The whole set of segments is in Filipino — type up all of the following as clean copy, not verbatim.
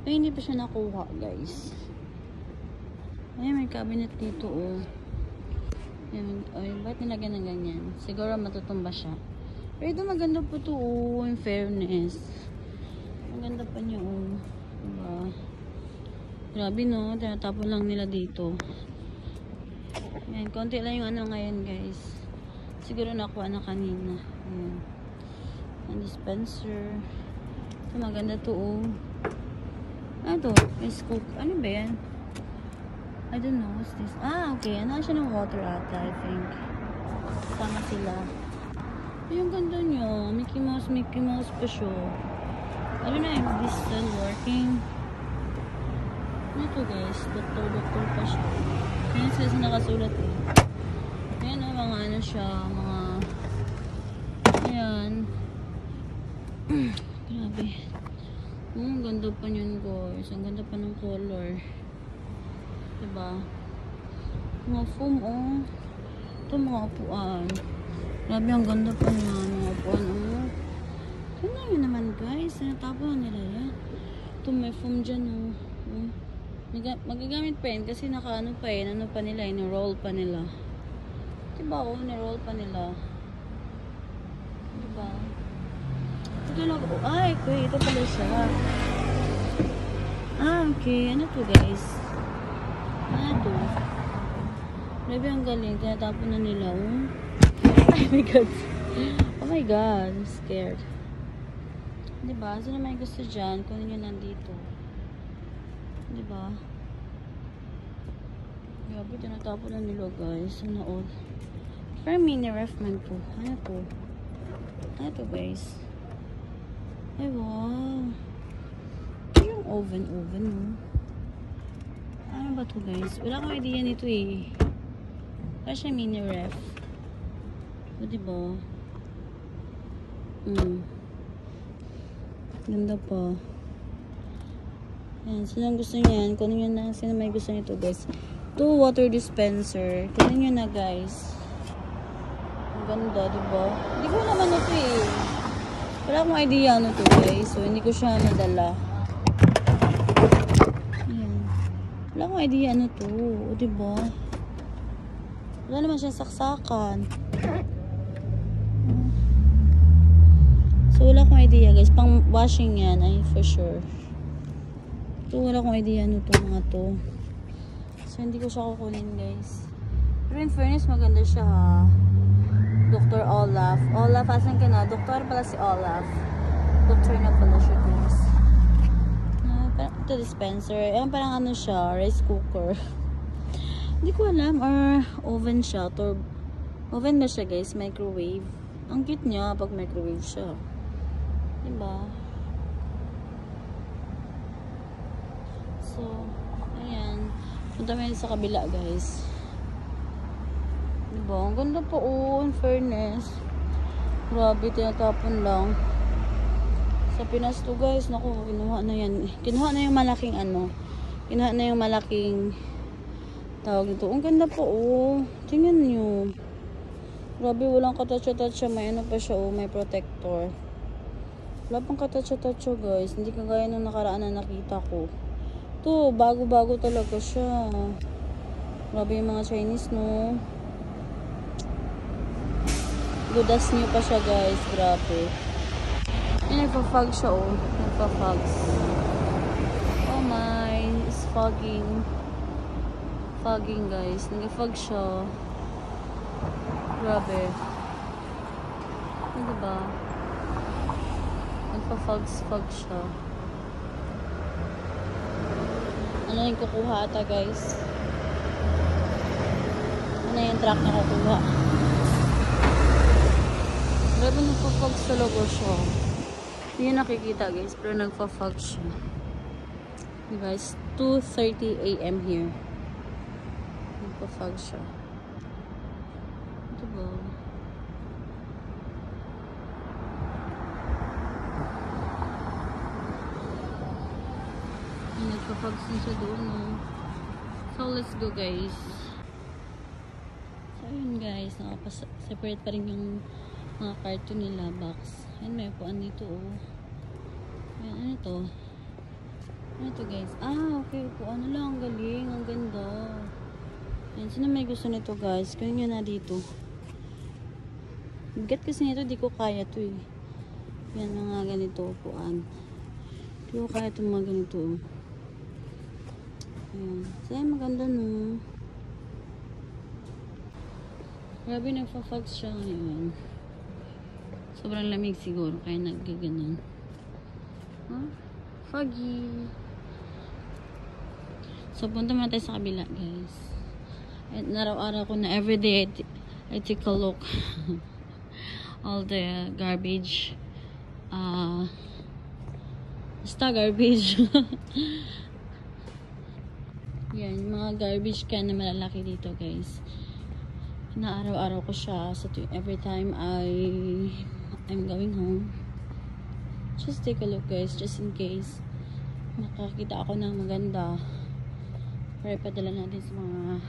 Ay, hindi pa siya nakuha, guys. Ay, may cabinet dito, oh. Ay, ba't nilagyan ng ganyan? Siguro matutumba siya. Pero ito maganda po to, oh, in fairness. Maganda pa niya, oh. Diba? Grabe, no? Tinatapon lang nila dito. Ayan, konti lang yung ano ngayon, guys. Siguro nakuha na kanina. Ayan. Ang dispenser. Ito, maganda to, oh. Ano to? May scoop. Ano ba yan? I don't know. What's this? Ah, okay. Ano siya ng water ata, I think. Sama sila. Yung ganda nyo. Mickey Mouse pa siya. I don't know if this is still working. Ano to, guys? Doktor pa siya. Ayan sila sa nakasulat, eh. Ayan, oh, mga ano siya. Mga... Ayan. Grabe. Ang ganda pa yun, guys. Ang ganda pa ng color. Diba? Mga foam, oh. Ito, mga upuan. Grabe, ang ganda pa niya. Mga upuan, oh. Tingnan nyo naman, guys. Natapon nila yan. Ito, may foam dyan, oh. Magagamit pa yun kasi naka-ano pa yun. Ano pa nila, ni-roll pa nila. Diba, oh, ni-roll pa nila. Diba? Ito lang, oh. Ay, okay. Ito pala siya. Ah, okay. Ano to, guys? Ano to? Grabe, ang galing. Tinatapon na nila, oh. Oh my God. Oh my God. I'm scared. Diba? Sino may gusto dyan? Kunin nyo nandito. Diba? Grabe, tinatapon na nila, guys. Ano, oh. Parang mini ref man po. Ano po? Ano to, guys? Ay, wow. Ito yung oven, oh. Ano ba to, guys? Wala akong idea nito, eh. Parang siya mini ref. O, diba? Ganda pa. Ayan, sinong gusto niyan? Kunin nyo na. Sino may gusto nito, guys? Ito, water dispenser. Kunin nyo na, guys. Ang ganda, diba? Hindi ko naman ito, eh. Wala akong idea ano to, guys. So, hindi ko siya nadala. Ayan. Wala akong idea ano to. O, diba? Wala naman siya saksakan. So, wala akong idea, guys. Pang washing yan, ay for sure. Ito, wala akong idea ano to, mga to. So, hindi ko siya kukunin, guys. Pero in fairness, maganda siya, ha. Dr. Olaf. Olaf, asan ka na? Doktor pala si Olaf. Doktor na pala siya, guys. Ito, dispenser. Ayan, parang ano siya, rice cooker. Hindi ko alam, or oven siya. Oven ba siya, guys? Microwave. Ang cute niya pag microwave siya. Diba? So, ayan. Punta mo sa kabila, guys. Diba? Ang ganda po, oh, in fairness. Grabe, tinatapon lang. Sa Pinas to, guys. Naku, kinuha na yan. Kinuha na yung malaking ano. Kinuha na yung malaking tawag nito. Ang ganda po, oh. Tingnan nyo. Grabe, walang katatsa-tatsa. May ano pa siya, oh. May protector. Wala pang katatsa-tatsa, guys. Hindi kagaya nung nakaraan na nakita ko. Ito, bago-bago talaga siya. Grabe yung mga Chinese, no? Gudas nyo pa siya, guys. Grabe. Nagpa-fog siya, oh. Nagpa-fogs. Oh my. It's fogging. Fogging, guys. Nag-fog siya. Grabe. Ano diba? Nagpa-fog siya. Ano yung kukuha ata, guys? Ano yung truck na kukuha? Grabe, nagpa-fog sa logo siya. Hindi yung nakikita, guys. Pero nagpa-fog siya. Diba? It's 2:30 AM here. Nagpa-fog siya. Diba? Nagpa-fog siya doon, no? So, let's go, guys. So, yun, guys. Separate pa rin yung mga carton nila, box. Ayan, may upuan dito, oh. Ayan, ano to? Ano to guys? Ah, okay po. Ano lang, ang galing. Ang ganda. Yan, sino may gusto nito guys? Kaya nyo na dito. Bigat kasi nito, di ko kaya to eh. Yan, mga ganito upuan. Di ko kaya itong mga ganito. Ayan. So, yan, maganda no. Grabe, nagfa-fogs siya ngayon. Sobrang lamig siguro, kaya nagaganon. Huh? Foggy. So, punta muna tayo sa kabila, guys. At naraw-araw ko na everyday I take a look. All the garbage. Basta garbage. Yan, mga garbage can na malalaki dito, guys. Na araw-araw ko siya. So, every time I'm going home. Just take a look, guys. Just in case makakita ako ng maganda. Para ipadala natin sa mga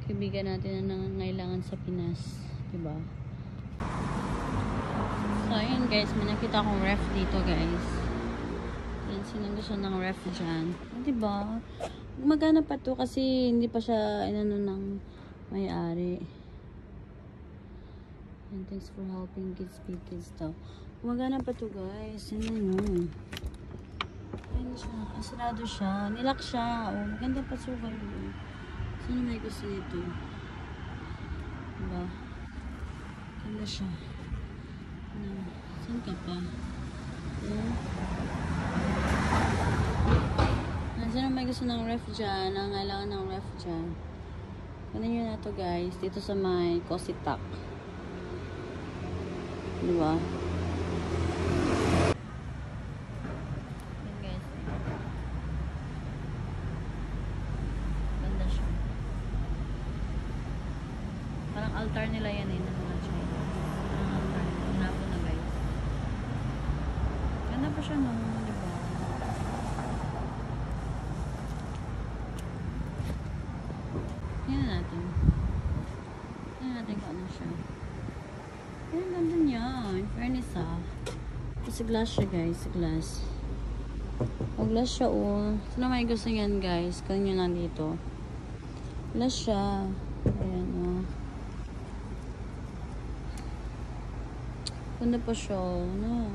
kaibigan natin na nangangailangan sa Pinas. Diba? So, ayun guys. May nakita akong ref dito, guys. Yan, sinong gusto ng ref dyan. Diba? Magana pa to kasi hindi pa siya inano ng may-ari. And thanks for helping kids be kids daw. Magana pa to, guys. Yan na yun. Ayun siya. Asarado siya. Nilak siya. Oh, maganda pa sugal. Sino may gusto nito? Diba? Ganda siya. Ano? Saan ka pa? Sino may gusto ng ref dyan? Nangailangan ng ref dyan. Kunin nyo na to, guys. Dito sa may Cositak. Diba? Parang altar nila yan eh, ng mga China. Parang altar. Hinapo na guys. Ganda pa siya no, diba? Yan natin. Yan natin kung ano siya. Yan, ganda niya. In fairness ah. Kasi glass siya guys, glass. O glass siya oh. Sino may gusto yan guys? Kung nyo nandito. Glass siya. Ayan oh. Ganda pa siya, no?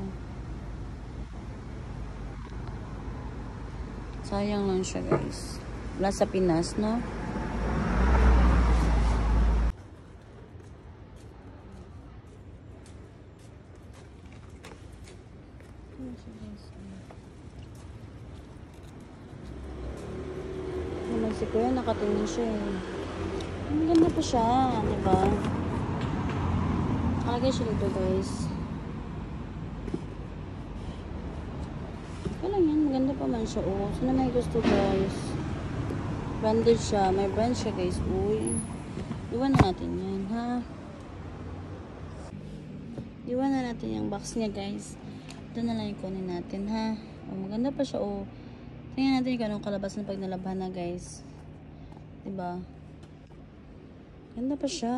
Sayang lang siya, guys. Wala sa Pinas, no? Si Kuya, nakatingin siya, eh. Ang ganda pa siya, diba? Nakalagay siya dito, guys. Kaya lang yan, maganda pa man siya, oh. Saan may gusto, guys? Branded siya. May brand siya, guys. Uy. Iwan na natin yan, ha? Iwan na natin yung box niya, guys. Ito na lang yung kunin natin, ha? Oh, maganda pa siya, oh. Tingnan natin kung anong kalabas na pag nalabhan na, guys. Diba? Ganda pa siya.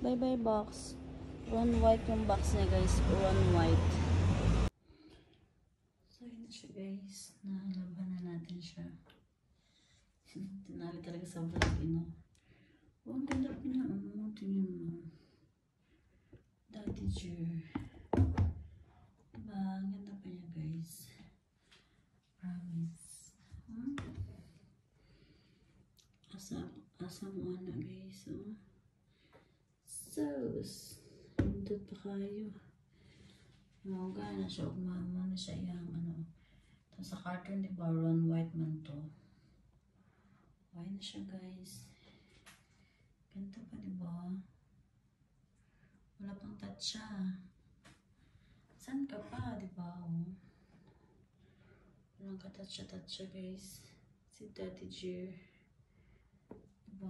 Bye-bye, box. Ron white yung box niya, guys. Ron white. So, yun na siya, guys. Nalaban na natin siya. Tinali talaga sa vlog, you know. Oh, ang ganda pa na. Oh, tingnan mo. Daddy Jer. Diba? Ang ganda pa niya, guys. Promise. Huh? Asa mo na, guys. Oh. Hindot pa kayo. Mauga na siya. Umama na siya yung ano. Tapos sa carton, diba, Ron white man to. White na siya, guys. Ganda pa, diba? Wala pang touch siya. Saan ka pa, diba? Oh. Walang ka-touch siya, guys. Si Daddy Jer. Diba?